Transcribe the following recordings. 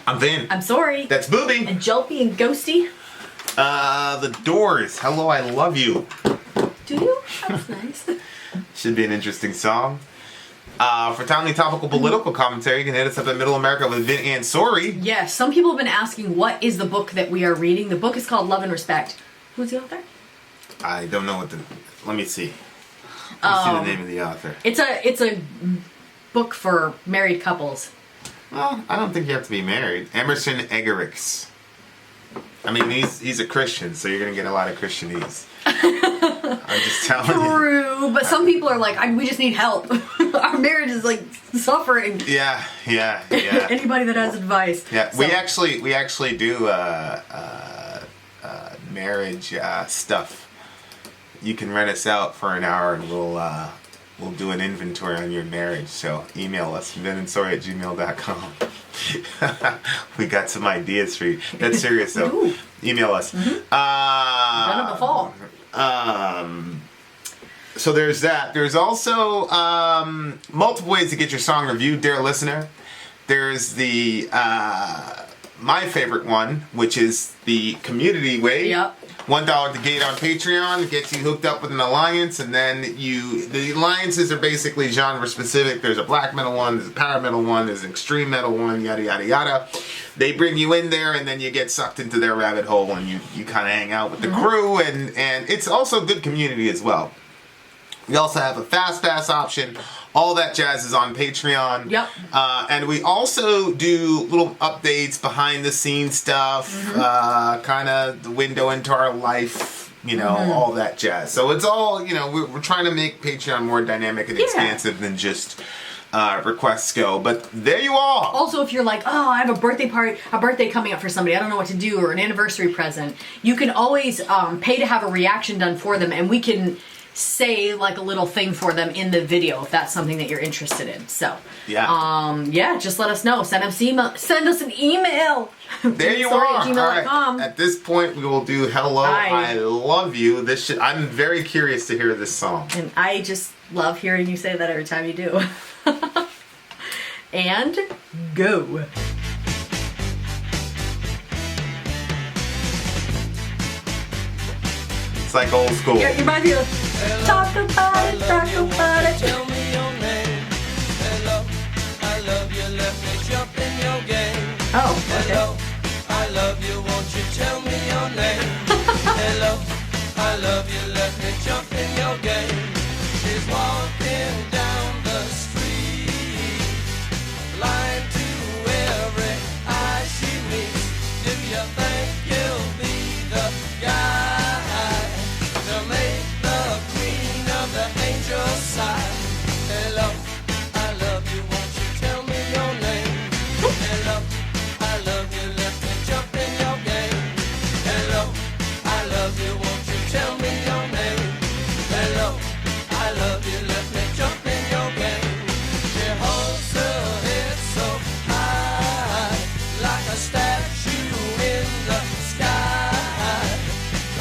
I'm Vin. I'm Sori. That's Booby. And Jolpy and Ghosty. The Doors. Hello, I love you. Do you? That's nice. Should be an interesting song. For timely topical political commentary, you can hit us up at Middle America with Vin and Sori. Yes, some people have been asking what is the book that we are reading. The book is called Love and Respect. Who's the author? I don't know what the... Let me see. Let me see the name of the author. It's a book for married couples. Well, I don't think you have to be married. Emerson Eggerichs. I mean, he's a Christian, so you're going to get a lot of Christianese. I'm just telling you. True, but some people are like, we just need help. Our marriage is like suffering. Yeah. Anybody that has advice. Yeah, So- we actually do marriage stuff. You can rent us out for an hour, and we'll do an inventory on your marriage. So email us, vinandsori@gmail.com. We got some ideas for you. That's serious though. Ooh. Email us. Done it before. So there's that. There's also multiple ways to get your song reviewed, dear listener. There's the my favorite one, which is the community way. Yep. $1 to gate on Patreon gets you hooked up with an alliance, and then the alliances are basically genre specific. There's a black metal one, there's a power metal one, there's an extreme metal one, yada yada yada. They bring you in there, and then you get sucked into their rabbit hole, and you kind of hang out with the crew, and it's also good community as well. We also have a fast pass option. All that jazz is on Patreon. Yep. And we also do little updates, behind the scenes stuff, kind of the window into our life, all that jazz. So it's all, we're trying to make Patreon more dynamic and expansive than just requests go. But there you are. Also, if you're like, oh, I have a birthday coming up for somebody, I don't know what to do, or an anniversary present, you can always pay to have a reaction done for them, and we can say like a little thing for them in the video if that's something that you're interested in. So just let us know. Send us an email. There you are. All @gmail.com. right. At this point, we will do "Hello, I Love You." I'm very curious to hear this song. And I just love hearing you say that every time you do. And go. It's like old school. You might be like, talk about it. Tell me your name. Hello, I love you. Let me jump in your game. Oh, okay. Hello, I love you. Won't you tell me your name? Hello, I love you. Let me jump in your game. She's walking down the street, blind to every eye she meets. Do you think you'll be the guy to make the queen of the angels sigh? Hello, I love you. Won't you tell me your name? Hello, I love you. Let me jump in your game. Hello, I love you. Won't you tell me your name? Hello, I love you. Let me jump in your game. She holds her head so high, like a statue in the sky.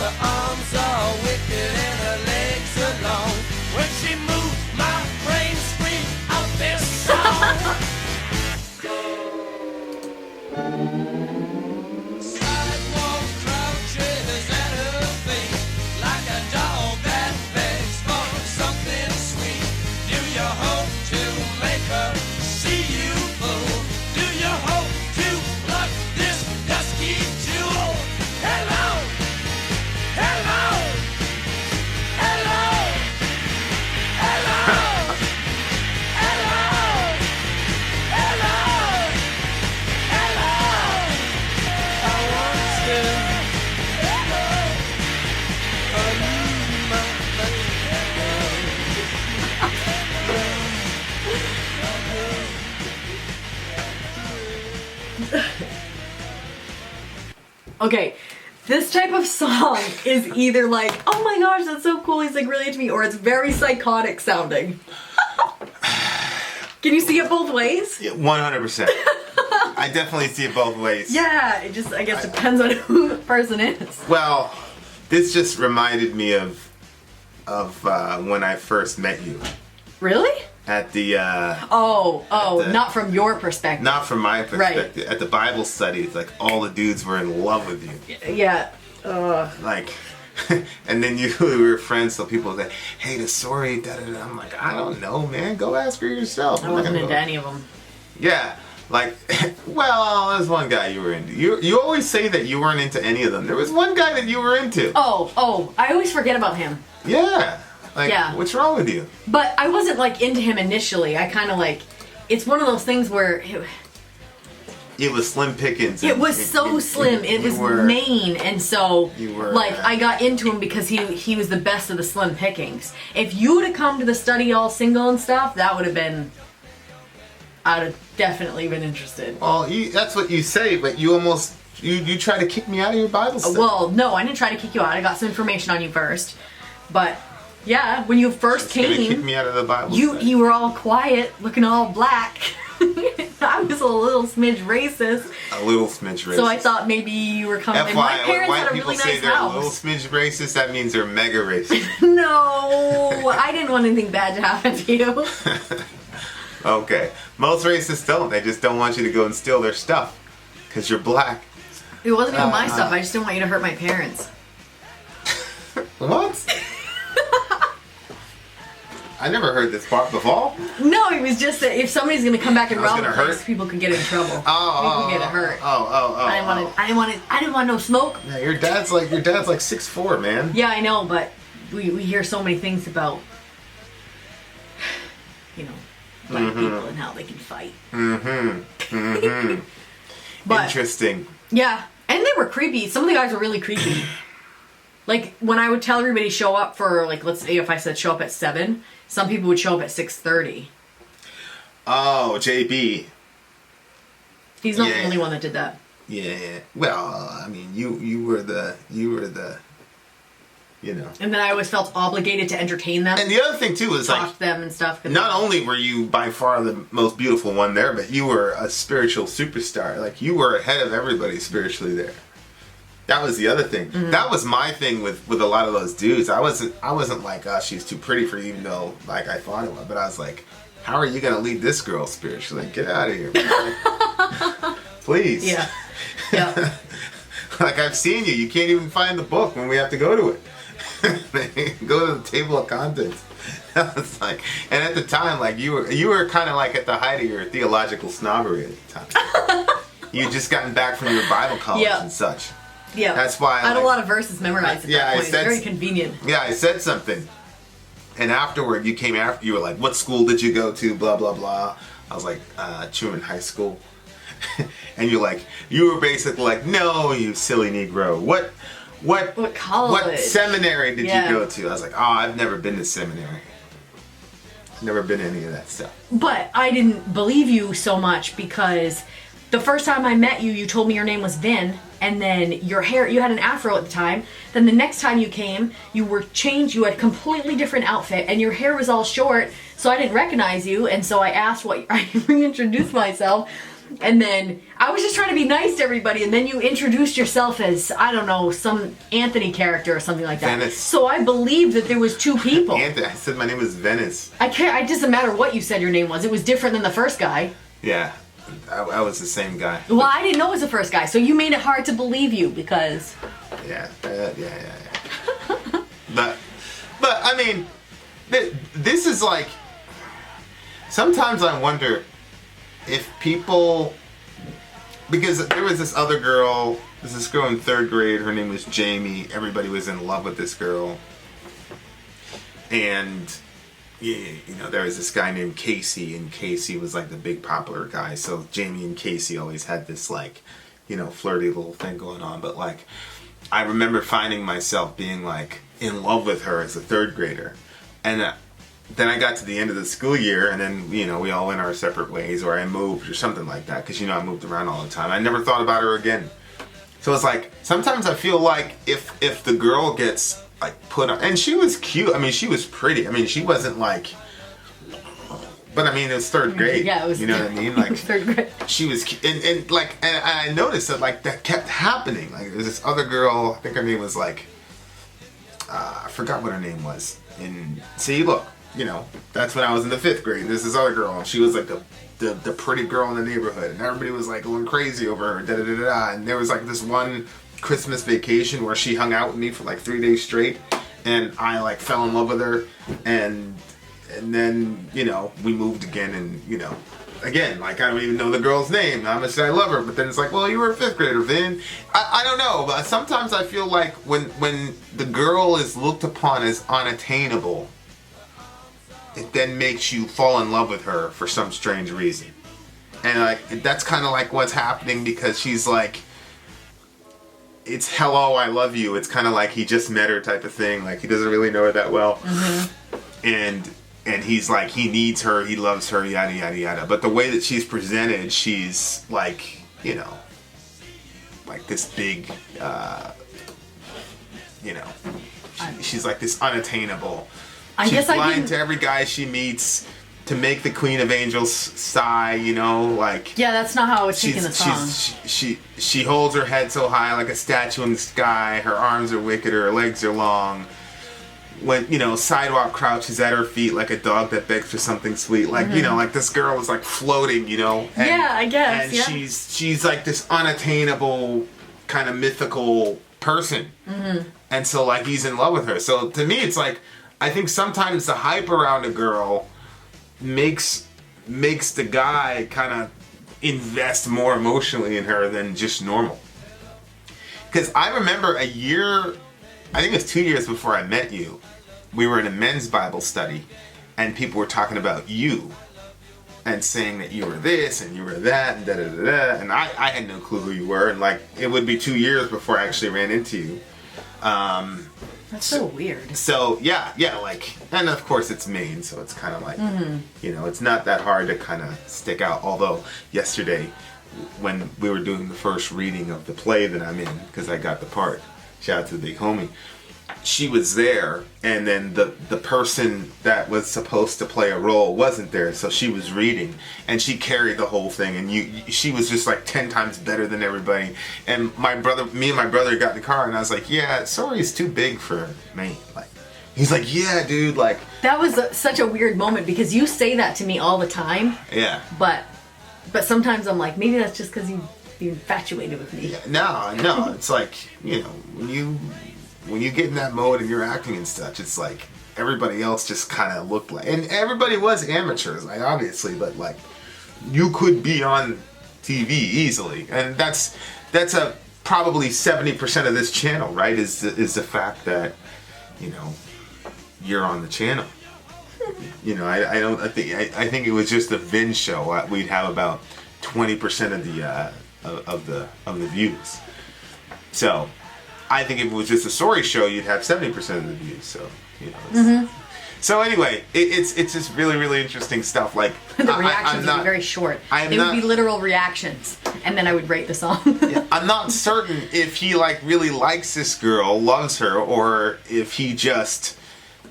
Her arms are wicked and her legs are long. When she moves, my brain screams out this song. Sidewalk crouches at her feet, like a dog that begs for something sweet. Do you hope to make her see you fool? Do you hope to pluck this dusky jewel? Hello, hello, hello, hello, hello, hello, hello. I want you. Hello, I need my Okay, this type of song is either like, oh my gosh, that's so cool, he's like really into me, or it's very psychotic sounding. Can you see it both ways? Yeah, 100%. I definitely see it both ways. Yeah, it just, I guess, depends on who the person is. Well, this just reminded me of when I first met you. Really? at the not from your perspective. not from my perspective. At the Bible study, it's like all the dudes were in love with you. Yeah. Like, and then we were friends, so people say, "Hey, the Sori, da da da." I'm like, I don't know, man. Go ask her yourself. I wasn't into any of them. Yeah, like, well, there's one guy you were into. You always say that you weren't into any of them. There was one guy that you were into. Oh, I always forget about him. Yeah. Like, Yeah. what's wrong with you? But I wasn't like into him initially. I kind of like, it's one of those things where It was slim pickings. it was so slim. It was Maine, and so like I got into him because he was the best of the slim pickings. If you would have come to the study all single and stuff, that would have been. I'd have definitely been interested. Well, that's what you say, but you almost you try to kick me out of your Bible study. Well, no, I didn't try to kick you out. I got some information on you first, but. Yeah, when you first came, kick me out of the Bible study. you were all quiet, looking all black. I was a little smidge racist. A little smidge racist. So I thought maybe you were coming. And my parents had a really nice house. When people say they're a little smidge racist, that means they're mega racist. No, I didn't want anything bad to happen to you. Okay, most racists don't. They just don't want you to go and steal their stuff because you're black. It wasn't even my stuff. I just didn't want you to hurt my parents. What? I never heard this part before. No, it was just that if somebody's gonna come back and rob the place, people could get in trouble. People could get hurt. I didn't want no smoke. Yeah, your dad's like 6'4", man. Yeah, I know, but we hear so many things about black people and how they can fight. But, interesting. Yeah, and they were creepy. Some of the guys were really creepy. Like when I would tell everybody show up for let's say if I said show up at 7, some people would show up at 6:30. Oh, JB. He's not the only one that did that. Yeah. Well, I mean, you were the. And then I always felt obligated to entertain them. And the other thing too is talk to them and stuff. Not only were you by far the most beautiful one there, but you were a spiritual superstar. Like you were ahead of everybody spiritually there. That was the other thing. Mm-hmm. That was my thing with a lot of those dudes. I wasn't like, oh, she's too pretty for you, even though like I thought it was. But I was like, how are you gonna lead this girl spiritually? Get out of here, man. Please. Yeah. Yeah. Like I've seen you. You can't even find the book when we have to go to it. Go to the table of contents. It's like, and at the time, like you were kind of like at the height of your theological snobbery at the time. You just gotten back from your Bible college and such. Yeah, that's why I had a lot of verses memorized at that point. It's very convenient. Yeah, I said something, and afterward, you were like, "What school did you go to?" Blah blah blah. I was like, Truman High School, and you were basically like, "No, you silly Negro. What college? What seminary did you go to?" I was like, "Oh, I've never been to seminary. Never been to any of that stuff." But I didn't believe you so much because the first time I met you, you told me your name was Vin. And then your hair, you had an afro at the time. Then the next time you came, you were changed, you had a completely different outfit, and your hair was all short, so I didn't recognize you, and so I reintroduced myself, and then I was just trying to be nice to everybody, and then you introduced yourself as, I don't know, some Anthony character or something like that. Venice. So I believed that there was two people. Anthony, I said my name was Venice. It doesn't matter what you said your name was, it was different than the first guy. Yeah. I was the same guy. Well, I didn't know it was the first guy, so you made it hard to believe you because. Yeah. But I mean, this is like. Sometimes I wonder if people, because there was this other girl. There's this girl in 3rd grade. Her name was Jamie. Everybody was in love with this girl, and. Yeah, there was this guy named Casey, and Casey was like the big popular guy. So Jamie and Casey always had this like, flirty little thing going on. But like, I remember finding myself being like in love with her as a 3rd grader, and then I got to the end of the school year, and then we all went our separate ways, or I moved or something like that, because I moved around all the time. I never thought about her again. So it's like sometimes I feel like if the girl gets like put on, and she was cute. I mean, she was pretty. I mean, she wasn't like, but I mean, it was 3rd grade. Yeah, it was. You know what I mean? Like 3rd grade. She was, and I noticed that like that kept happening. Like there was this other girl. I think her name was like, I forgot what her name was. And see, look, that's when I was in the 5th grade. There's this other girl, and she was like the pretty girl in the neighborhood, and everybody was like going crazy over her. Da da da da. And there was like this one Christmas vacation where she hung out with me for like 3 days straight, and I like fell in love with her, and then we moved again, and again, like, I don't even know the girl's name. How much did I love her? But then it's like, well, you were a 5th grader, Vin. I don't know, but sometimes I feel like when the girl is looked upon as unattainable, it then makes you fall in love with her for some strange reason. And like, that's kind of like what's happening, because she's like, it's hello, I love you. It's kind of like he just met her type of thing. Like, he doesn't really know her that well. And he's like, he needs her, he loves her, yada, yada, yada. But the way that she's presented, she's like, like this big, she's like this unattainable. She's blind to every guy she meets to make the Queen of Angels sigh, like... Yeah, that's not how it's taking the song. She holds her head so high like a statue in the sky, her arms are wicked, her legs are long. When, sidewalk crouches at her feet like a dog that begs for something sweet. Like, like this girl is like floating, And, yeah, I guess, and she's like this unattainable, kind of mythical person. And so, like, he's in love with her. So, to me, it's like, I think sometimes the hype around a girl makes the guy kind of invest more emotionally in her than just normal. Because I remember I think it was 2 years before I met you, we were in a men's Bible study, and people were talking about you, and saying that you were this, and you were that, and da-da-da-da, and I had no clue who you were, and like, it would be 2 years before I actually ran into you. That's so weird. So, yeah, like, and of course it's Maine, so it's kind of like, it's not that hard to kind of stick out, although yesterday, when we were doing the first reading of the play that I'm in, because I got the part, shout out to the big homie, she was there, and then the person that was supposed to play a role wasn't there, so she was reading, and she carried the whole thing, and she was just like 10 times better than everybody. And me and my brother got in the car, and I was like, yeah, Sori's too big for me. Like, he's like, yeah, dude, like... That was such a weird moment, because you say that to me all the time. Yeah. But sometimes I'm like, maybe that's just because you're infatuated with me. Yeah, no, it's like, when you get in that mode and you're acting and such, it's like everybody else just kind of looked like, and everybody was amateurs, like, obviously, but like, you could be on TV easily, and that's probably 70% of this channel, right? Is the fact that you're on the channel. I think it was just the Vin show. We'd have about 20% of the views. So I think if it was just a Sori show, you'd have 70% of the views. So So anyway, it's just really, really interesting stuff. Like, the reactions would be very short. They would be literal reactions, and then I would rate the song. I'm not certain if he like really likes this girl, loves her, or if he just,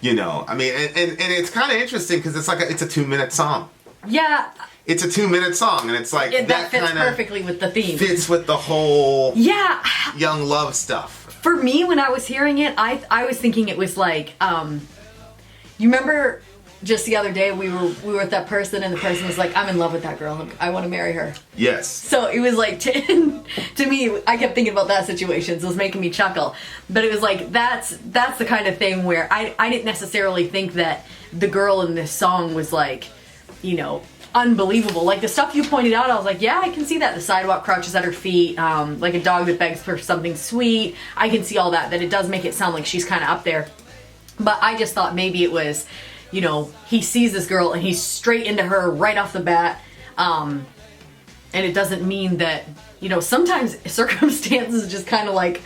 and it's kind of interesting because it's like it's a 2-minute song. Yeah. It's a 2-minute song, and it's like that fits perfectly with the theme. Fits with the whole young love stuff. For me, when I was hearing it, I was thinking it was like, you remember just the other day we were with that person, and the person was like, I'm in love with that girl, I want to marry her. Yes. So it was like, to me, I kept thinking about that situation, so it was making me chuckle. But it was like, that's the kind of thing where I didn't necessarily think that the girl in this song was like, unbelievable. Like, the stuff you pointed out, I was like, yeah, I can see that. The sidewalk crouches at her feet, like a dog that begs for something sweet. I can see all that it does make it sound like she's kind of up there. But I just thought maybe it was, he sees this girl and he's straight into her right off the bat. And it doesn't mean that, sometimes circumstances just kind of like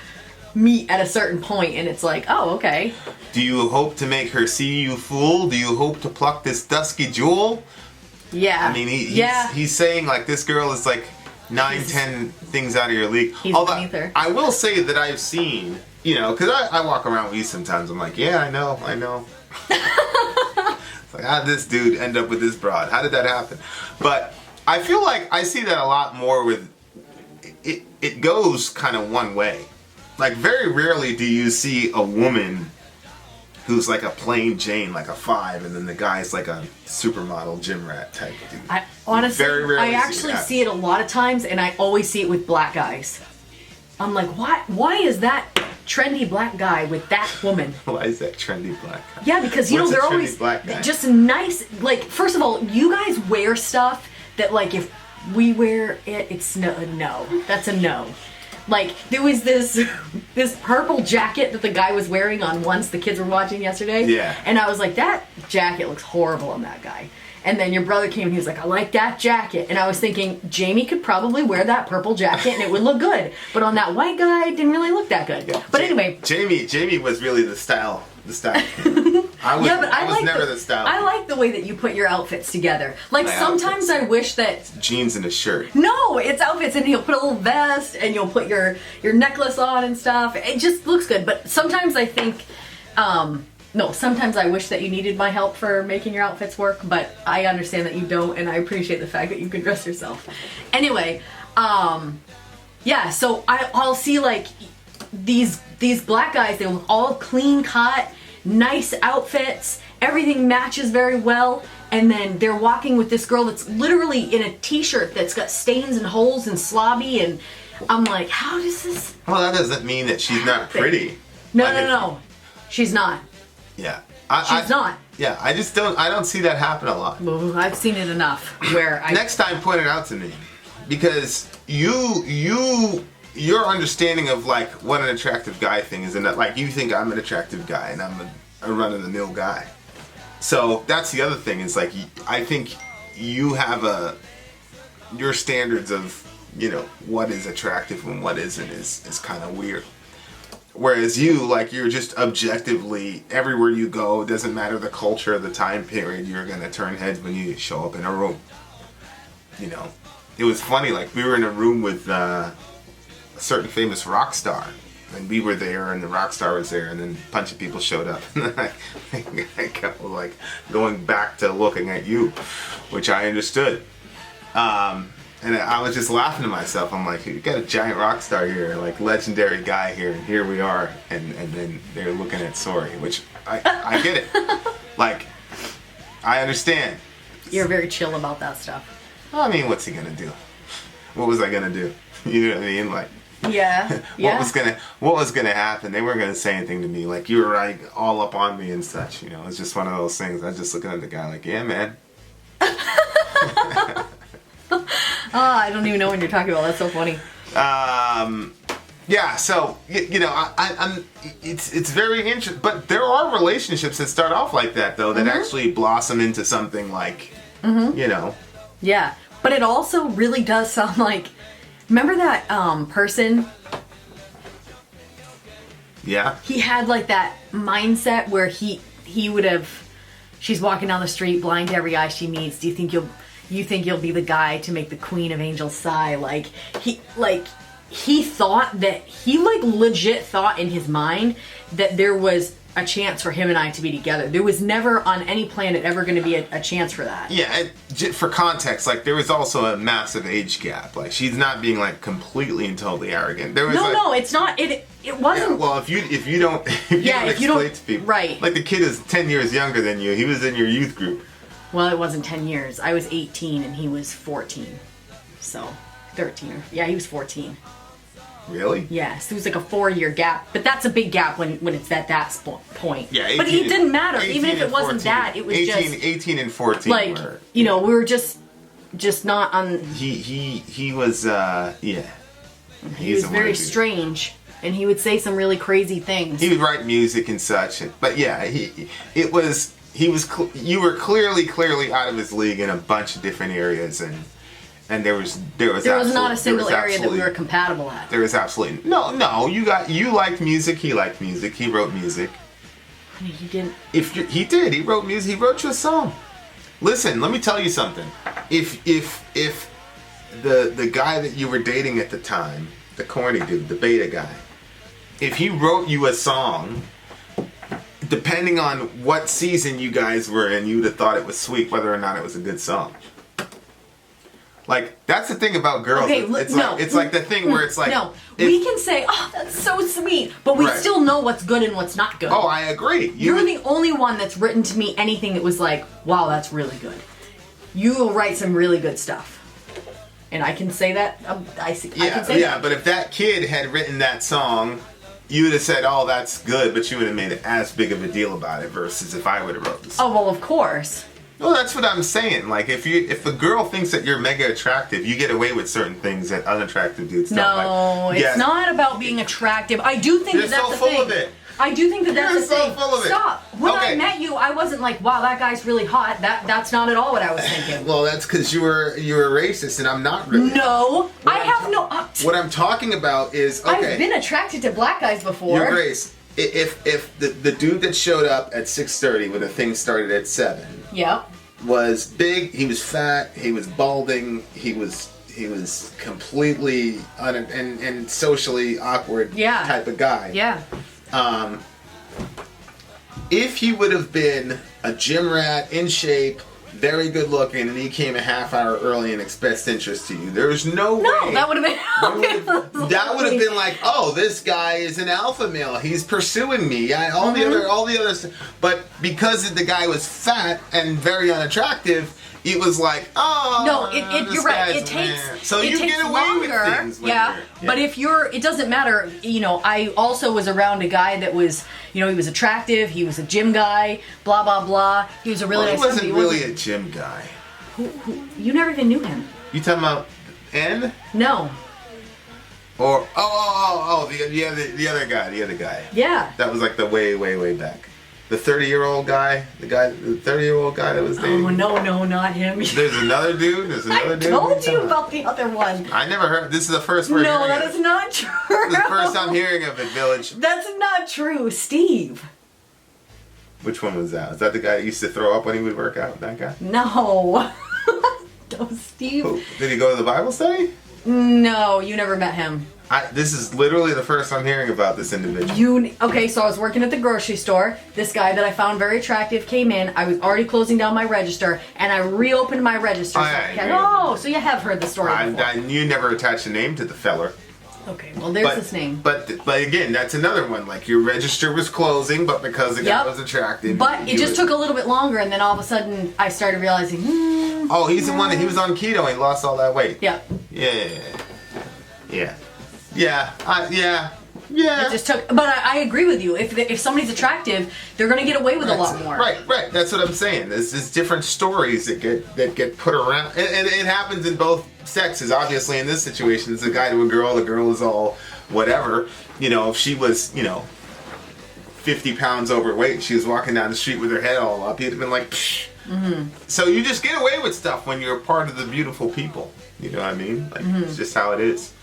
meet at a certain point, and it's like, oh, okay. Do you hope to make her see you fool? Do you hope to pluck this dusky jewel? Yeah. I mean, he's saying like this girl is like 9-10 things out of your league. Although her. I will say that I've seen, because I walk around with you sometimes. I'm like, yeah, I know. It's like, how did this dude end up with this broad? How did that happen? But I feel like I see that a lot more with it. It goes kind of one way. Like, very rarely do you see a woman who's like a plain Jane, like a 5, and then the guy's like a supermodel gym rat type dude. I honestly, Very rarely I actually see see it a lot of times, and I always see it with black guys. I'm like, why is that trendy black guy with that woman? Why is that trendy black guy? Yeah, because, you know, What's a they're trendy always black guy? just nice. Like, first of all, you guys wear stuff that, like, if we wear it, it's no. That's a no. Like, there was this purple jacket that the guy was wearing on Once the kids were watching yesterday. Yeah. And I was like, that jacket looks horrible on that guy. And then your brother came and he was like, I like that jacket. And I was thinking, Jamie could probably wear that purple jacket and it would look good. But on that white guy, it didn't really look that good. Yeah. But anyway. Jamie was really the style. I was never the style. I like the way that you put your outfits together. Like, My sometimes outfits. I wish that... Jeans and a shirt. No, it's outfits, and you'll put a little vest, and you'll put your necklace on and stuff. It just looks good. But sometimes I think... no, sometimes I wish that you needed my help for making your outfits work, but I understand that you don't, and I appreciate the fact that you can dress yourself. Anyway, yeah, so I'll see, like, these black guys, they look all clean cut, nice outfits, everything matches very well, and then they're walking with this girl that's literally in a t-shirt that's got stains and holes and slobby, and I'm like, how does this Well, that doesn't mean that she's not pretty. No. She's not. Yeah. She's not. Yeah, I don't see that happen a lot. Well, I've seen it enough where I... Next time, point it out to me. Because your understanding of, like, what an attractive guy thing is, and that, like, you think I'm an attractive guy and I'm a run-of-the-mill guy. So that's the other thing, is, like, I think you have your standards of, you know, what is attractive and what isn't is kind of weird. Whereas you, like, you're just objectively, everywhere you go, doesn't matter the culture or the time period, you're going to turn heads when you show up in a room. You know? It was funny, like, we were in a room with a certain famous rock star, and we were there, and the rock star was there, and then a bunch of people showed up. And then I kept, like, going back to looking at you, which I understood. And I was just laughing to myself. I'm like, you got a giant rock star here, like, legendary guy here, and here we are, and then they're looking at Sori, which I get it. Like, I understand. You're very chill about that stuff. Well, I mean, what's he gonna do? What was I gonna do? You know what I mean? Like, Yeah. what was gonna happen? They weren't gonna say anything to me. Like, you were right, all up on me and such. You know, it's just one of those things. I was just looking at the guy, like, yeah, man. I don't even know what you're talking about. That's so funny. Yeah. So you know, I'm. It's very interesting. But there are relationships that start off like that, though, that actually blossom into something like, you know. Yeah, but it also really does sound like, remember that person? Yeah. He had like that mindset where he would have, she's walking down the street blind to every eye she meets. Do you think you'll be the guy to make the Queen of Angels sigh? He thought that, he like legit thought in his mind that there was a chance for him and I to be together. There was never on any planet ever going to be a chance for that. Yeah, and for context, like, there was also a massive age gap. Like, she's not being, like, completely and totally arrogant. There was No, it's not. It wasn't. Yeah, well, if you don't explain to people, right? Like, the kid is 10 years younger than you. He was in your youth group. Well, it wasn't 10 years. I was 18 and he was 14. So, 13. Yeah, he was 14. Really? Yeah, so it was like a 4-year gap. But that's a big gap when it's at that point. Yeah, but it didn't matter. Even if it wasn't 14, that, it was 18 and 14 like, were, you know, we were just not on... He was, yeah. He was very strange. And he would say some really crazy things. He would write music and such. But yeah, you were clearly out of his league in a bunch of different areas, and there was not a single area that we were compatible at. There was absolutely no. You liked music. He liked music. He wrote music. I mean, he didn't. He did. He wrote music. He wrote you a song. Listen, let me tell you something. If the guy that you were dating at the time, the corny dude, the beta guy, if he wrote you a song, depending on what season you guys were in, you'd have thought it was sweet, whether or not it was a good song. Like, that's the thing about girls. Okay, It's like the thing where it's like... No, we can say, oh, that's so sweet, but we still know what's good and what's not good. Oh, I agree. You're the only one that's written to me anything that was like, wow, that's really good. You will write some really good stuff. And I can say that. I can say that. But if that kid had written that song, you would have said, oh, that's good, but you would have made it as big of a deal about it versus if I would have wrote the song. Oh, well, of course. Well, that's what I'm saying. Like, if a girl thinks that you're mega attractive, you get away with certain things that unattractive dudes don't. No, it's not about being attractive. I do think that's so the full thing. of it. I do think that that's the thing. You're so full of it. Stop. When Okay. I met you, I wasn't like, wow, that guy's really hot. That's not at all what I was thinking. Well, that's because you were racist, and I'm not really. No, I have no. What I'm talking about is, okay. I've been attracted to black guys before. Your Grace, if the dude that showed up at 6:30 when the thing started at 7 Yep. was big, he was fat, he was balding, he was completely and socially awkward type of guy. Yeah. If he would have been a gym rat, in shape, very good looking, and he came a half hour early and expressed interest to you, there's no way. No, that would have been. That would have been like, oh, this guy is an alpha male. He's pursuing me. All the other. But because the guy was fat and very unattractive, it was like, oh. No, you're right. It takes. So it you takes get away longer. with things. But if it doesn't matter. You know, I also was around a guy that was, he was attractive. He was a gym guy. Blah blah blah. He was a really nice. He wasn't really a gym guy. Who, you never even knew him. You talking about N? No. Or the other guy. Yeah. That was like the way back. The 30-year-old guy, the 30-year-old guy that was dating. Oh no, not him. There's another dude. I told you about the other one. I never heard. This is the first we're hearing. No, that is not true. This is the first I'm hearing of it, Village. That's not true, Steve. Which one was that? Was that the guy that used to throw up when he would work out? That guy? No. No, Steve. Who? Did he go to the Bible study? No, you never met him. This is literally the first I'm hearing about this individual. Okay, so I was working at the grocery store. This guy that I found very attractive came in. I was already closing down my register, and I reopened my register. So you have heard the story before. You never attached a name to the feller. Okay, well, there's his name. But again, that's another one. Like, your register was closing, but because the guy was attractive. But it just took a little bit longer, and then all of a sudden, I started realizing, Oh, he's the one that he was on keto and he lost all that weight. Yeah. Yeah. It just took, but I agree with you. If somebody's attractive, they're going to get away with a lot more. Right. That's what I'm saying. There's different stories that get put around, and it happens in both sexes. Obviously, in this situation, it's a guy to a girl. The girl is all whatever. If she was 50 pounds overweight, she was walking down the street with her head all up, he'd have been like, psh. Mm-hmm. So you just get away with stuff when you're part of the beautiful people. You know what I mean? Like, it's just how it is.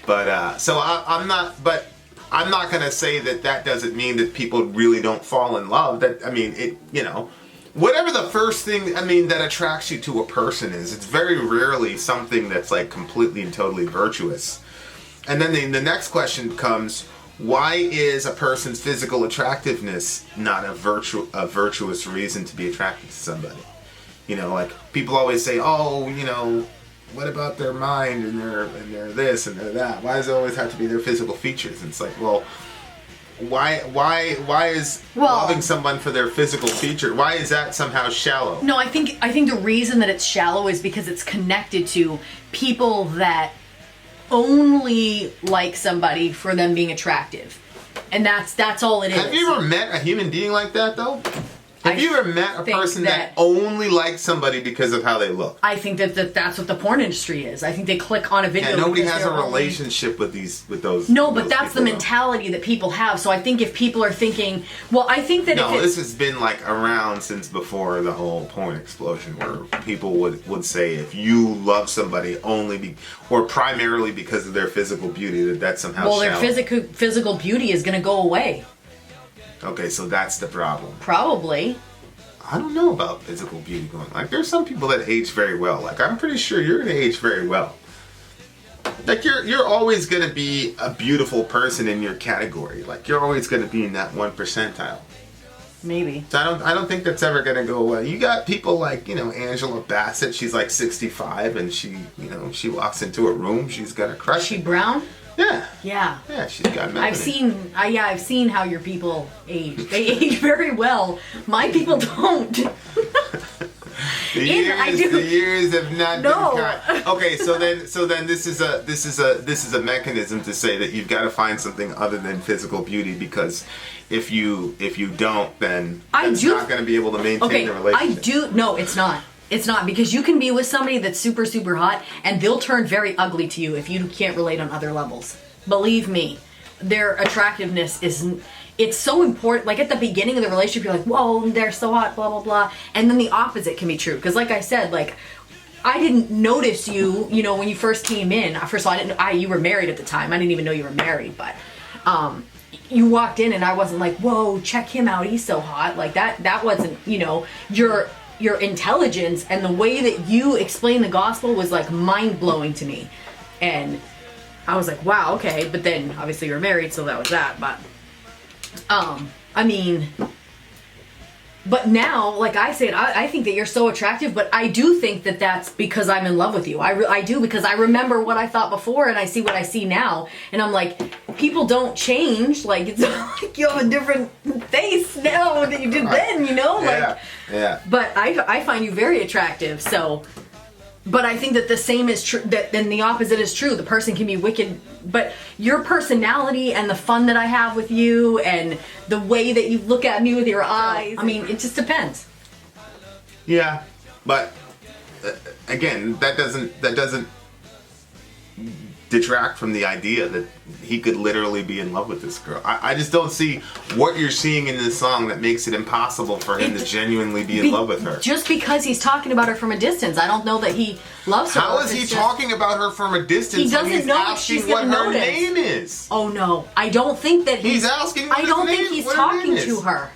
But I'm not gonna say that doesn't mean that people really don't fall in love. Whatever the first thing that attracts you to a person is, it's very rarely something that's like completely and totally virtuous. And then the next question becomes, why is a person's physical attractiveness not a virtuous reason to be attracted to somebody? Like people always say, what about their mind and their this and their that? Why does it always have to be their physical features? And it's like, well, why is loving someone for their physical feature? Why is that somehow shallow? No, I think the reason that it's shallow is because it's connected to people that only like somebody for them being attractive, and that's all it is. Have you ever met a human being like that though? Have you ever met a person that only likes somebody because of how they look? I think that's what the porn industry is. I think they click on a video. Yeah, nobody has a relationship with those. No, but that's the mentality that people have. So I think if people are thinking, this has been like around since before the whole porn explosion, where people would say if you love somebody or primarily because of their physical beauty, that's somehow shallow. Their physical beauty is going to go away. Okay, so that's the problem. Probably. I don't know about physical beauty going. Like, there's some people that age very well. Like, I'm pretty sure you're gonna age very well. Like, you're always gonna be a beautiful person in your category. Like, you're always gonna be in that 1 percentile. Maybe. So I don't think that's ever gonna go away. You got people like, Angela Bassett. She's like 65, and she walks into a room, she's gonna crush Is she it. brown? Yeah. Yeah. Yeah, she's got melanin. I've seen how your people age. They age very well. My people don't. The years have not been kind. Okay, so then this is a mechanism to say that you've got to find something other than physical beauty, because if you don't, then that's not going to be able to maintain the relationship. No, it's not. It's not, because you can be with somebody that's super, super hot and they'll turn very ugly to you if you can't relate on other levels. Believe me, their attractiveness it's so important. Like at the beginning of the relationship, you're like, whoa, they're so hot, blah, blah, blah. And then the opposite can be true. Because like I said, like, I didn't notice you, when you first came in. First of all, you were married at the time. I didn't even know you were married, but you walked in and I wasn't like, whoa, check him out, he's so hot. Like that wasn't, your intelligence and the way that you explained the gospel was like mind-blowing to me. And I was like, wow, okay. But then obviously you're married, so that was that. But but now, like I said, I think that you're so attractive, but I do think that that's because I'm in love with you. I do, because I remember what I thought before and I see what I see now. And I'm like, people don't change. Like, it's not like you have a different face now than you did then, Yeah. But I find you very attractive, so... But I think that the same is true, then the opposite is true. The person can be wicked, but your personality and the fun that I have with you and the way that you look at me with your eyes, I mean, it just depends. Yeah, but again, that doesn't detract from the idea that he could literally be in love with this girl. I just don't see what you're seeing in this song that makes it impossible for him to genuinely be in love with her. Just because he's talking about her from a distance, I don't know that he loves her. How is he talking about her from a distance? He doesn't know if she's going to notice. What her name is. Oh no, I don't think that he's asking. I don't think he's talking to her.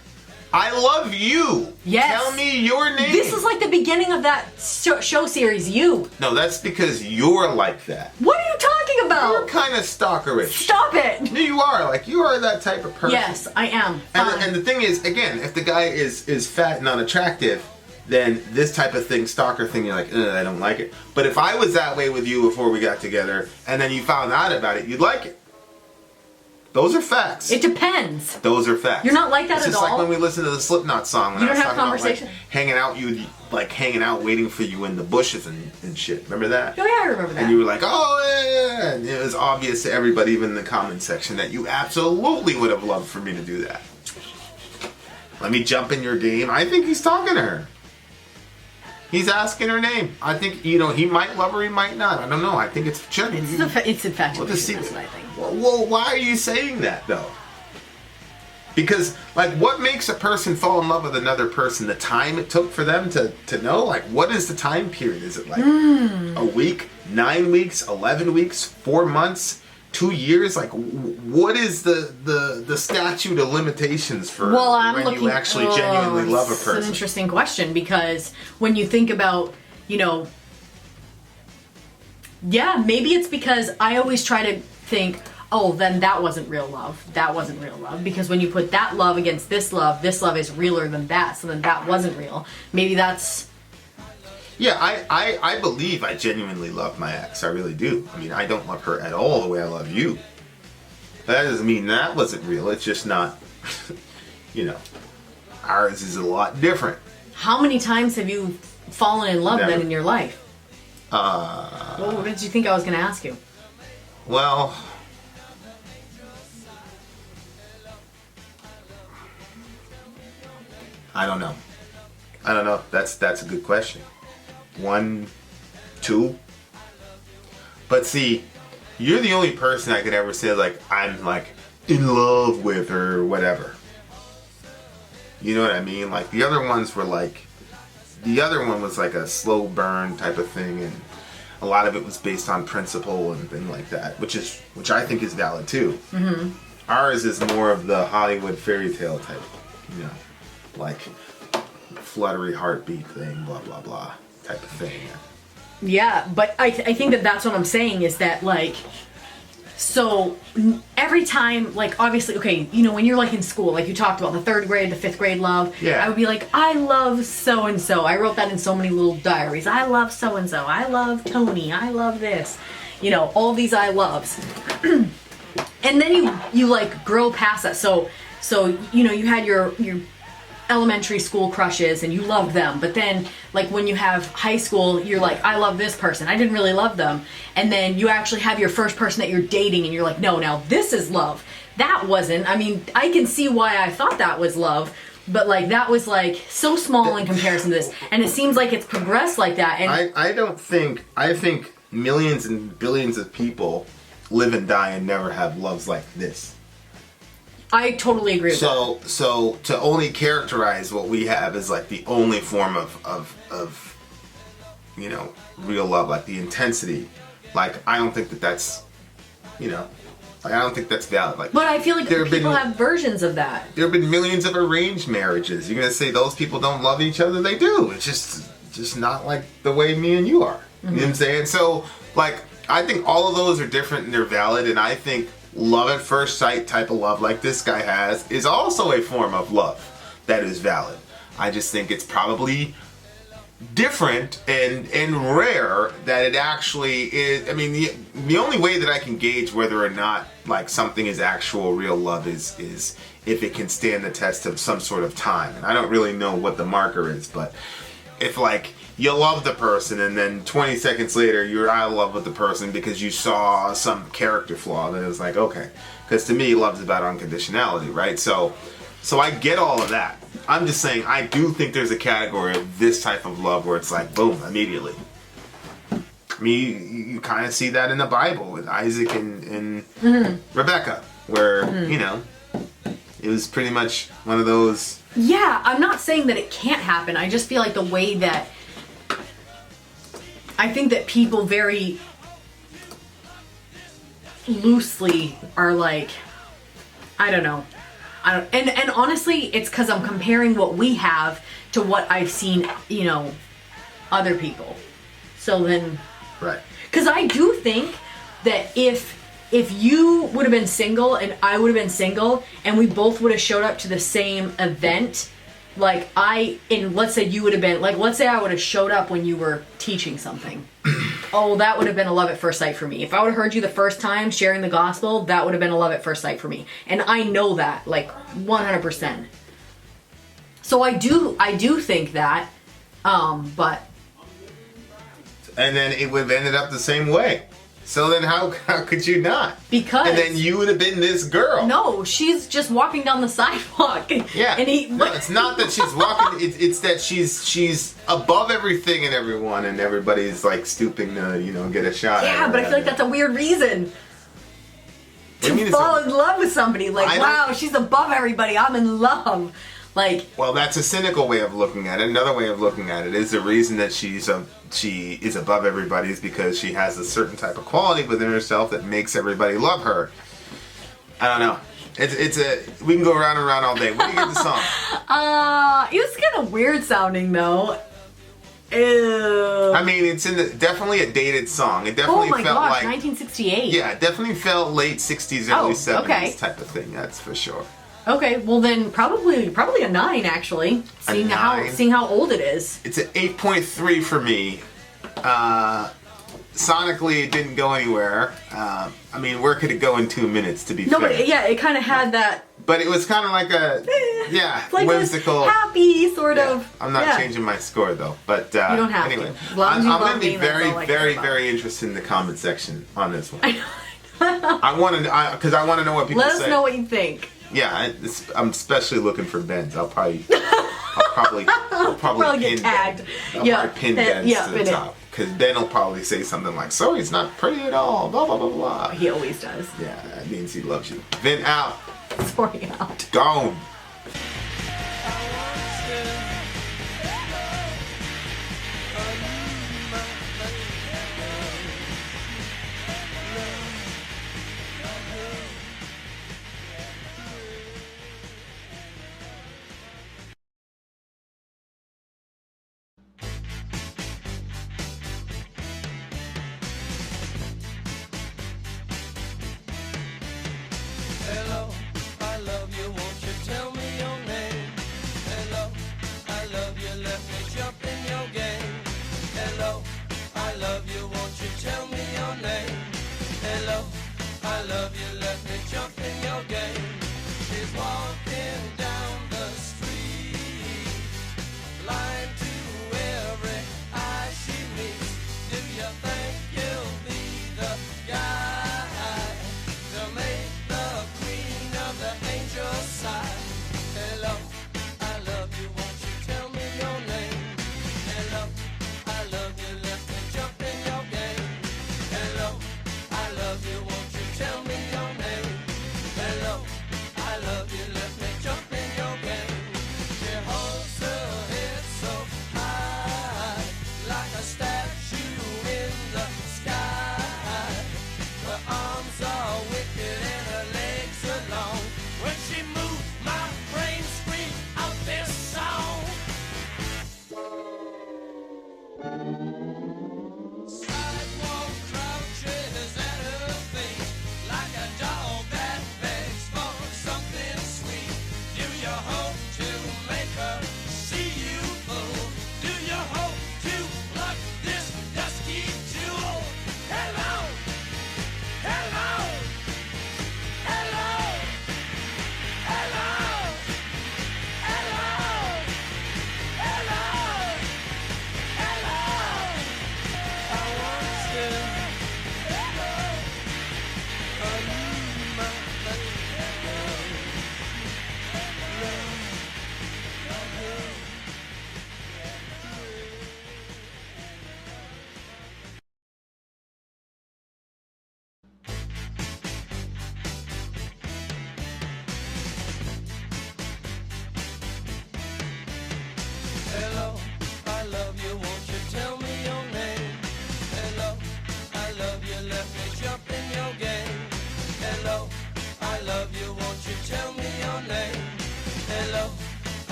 I love you. Yes. Tell me your name. This is like the beginning of that show series, You. No, that's because you're like that. What are you talking about? You're kind of stalkerish. Stop it. No, you are. Like, you are that type of person. Yes, I am. And the thing is, again, if the guy is fat and unattractive, then this type of thing, stalker thing, you're like, I don't like it. But if I was that way with you before we got together, and then you found out about it, you'd like it. Those are facts. It depends. Those are facts. You're not like that it's at all. It's just like when we listened to the Slipknot song. When you don't I was have conversation? about, like, hanging out, you like hanging out, waiting for you in the bushes and shit. Remember that? Oh yeah, I remember that. And you were like, oh yeah. And it was obvious to everybody, even in the comment section, that you absolutely would have loved for me to do that. Let me jump in your game. I think he's talking to her. He's asking her name. I think, he might love her, he might not. I don't know. I think it's It's infatuation. We'll just see. That's what I think. Well, why are you saying that, though? Because, like, what makes a person fall in love with another person? The time it took for them to know? Like, what is the time period? Is it like a week, 9 weeks, 11 weeks, 4 months, 2 years? Like, what is the statute of limitations for when you actually genuinely love a person? It's an interesting question, because when you think about, yeah, maybe it's because I always try to think, oh, then that wasn't real love. That wasn't real love. Because when you put that love against this love is realer than that. So then that wasn't real. Maybe that's... Yeah, I believe I genuinely love my ex. I really do. I mean, I don't love her at all the way I love you. That doesn't mean that wasn't real. It's just not, ours is a lot different. How many times have you fallen in love then in your life? What did you think I was going to ask you? Well... I don't know. That's a good question. 1, 2. But see, you're the only person I could ever say, like, I'm, like, in love with her or whatever. You know what I mean? Like, the other ones were, like... The other one was, like, a slow burn type of thing, and a lot of it was based on principle and things like that, which I think is valid, too. Mm-hmm. Ours is more of the Hollywood fairy tale type, like fluttery heartbeat thing, blah blah blah type of thing. Yeah, but I think that that's what I'm saying, is that, like, So every time, like, obviously, okay, you know, when you're like in school, like you talked about the 3rd grade, the 5th grade love, Yeah. I would be like, I love so and so. I wrote that in so many little diaries. I love so and so. I love Tony. I love this. You know, all these I loves. And then you like grow past that. So you know, you had your elementary school crushes and you loved them, but then like when you have high school, you're like, I love this person, I didn't really love them, and then you actually have your first person that you're dating and you're like, no, now this is love. That wasn't. I mean, I can see why I thought that was love, but like that was like so small in comparison to this, and it seems like it's progressed like that. And I think millions and billions of people live and die and never have loves like this. I totally agree with that. So to only characterize what we have as like the only form of you know, real love, like the intensity, like I don't think that's, you know, like I don't think that's valid. Like, but I feel like people have versions of that. There have been millions of arranged marriages. You're gonna say those people don't love each other? They do. It's just not like the way me and you are. Mm-hmm. You know what I'm saying? So like I think all of those are different and they're valid, and I think love at first sight type of love like this guy has is also a form of love that is valid. I just think it's probably different and rare that it actually is. I mean, the only way that I can gauge whether or not like something is actual real love is if it can stand the test of some sort of time. And I don't really know what the marker is, but if like you love the person and then 20 seconds later you're out of love with the person because you saw some character flaw, then it's like, okay. Because to me, love's about unconditionality, right? So I get all of that. I'm just saying I do think there's a category of this type of love where it's like, boom, immediately. I mean, you kind of see that in the Bible with Isaac and Rebecca, where, you know, it was pretty much one of those. Yeah, I'm not saying that it can't happen. I just feel like the way that I think that people very loosely are like, I don't know. And honestly, it's because I'm comparing what we have to what I've seen, you know, other people. So then, right? Because I do think that if you would have been single and I would have been single and we both would have showed up to the same event, like let's say you would have been, like, let's say I would have showed up when you were teaching something. Oh, that would have been a love at first sight for me. If I would have heard you the first time sharing the gospel, that would have been a love at first sight for me. And I know that, like, 100%. So I do think that, but. And then it would have ended up the same way. So then how could you not? Because. And then you would have been this girl. No, she's just walking down the sidewalk. Yeah. And no, it's not that she's walking, it's that she's above everything and everyone, and everybody's like stooping to, you know, get a shot at her. Yeah, but I feel like that's a weird reason to fall in love with somebody. Like, wow, she's above everybody. I'm in love. Like, well, that's a cynical way of looking at it. Another way of looking at it is the reason that she is above everybody is because she has a certain type of quality within herself that makes everybody love her. I don't know. We can go around and around all day. What do you get the song? It was kind of weird sounding though. Ew. I mean, it's definitely a dated song. It definitely felt like 1968. Yeah, it definitely felt late 60s, early 70s type of thing. That's for sure. Okay, well then probably a 9 actually. Seeing how old it is. It's an 8.3 for me. Sonically, it didn't go anywhere. I mean, where could it go in 2 minutes? To be fair. But yeah, it kind of had that. But it was kind of like a like whimsical, happy sort of. I'm not changing my score though. But you don't have anyway, to. As long as you I'm love going to be me, very interested in the comment section on this one. I want to, because I want to know what people say. Let us know what you think. Yeah, I'm especially looking for Ben's. I'll probably get tagged. I'll probably pin Ben's to the top. Because Ben will probably say something like, "Sori's not pretty at all." Blah blah blah blah. He always does. Yeah, that means he loves you. Vin out. Sori out. Gone.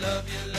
love you.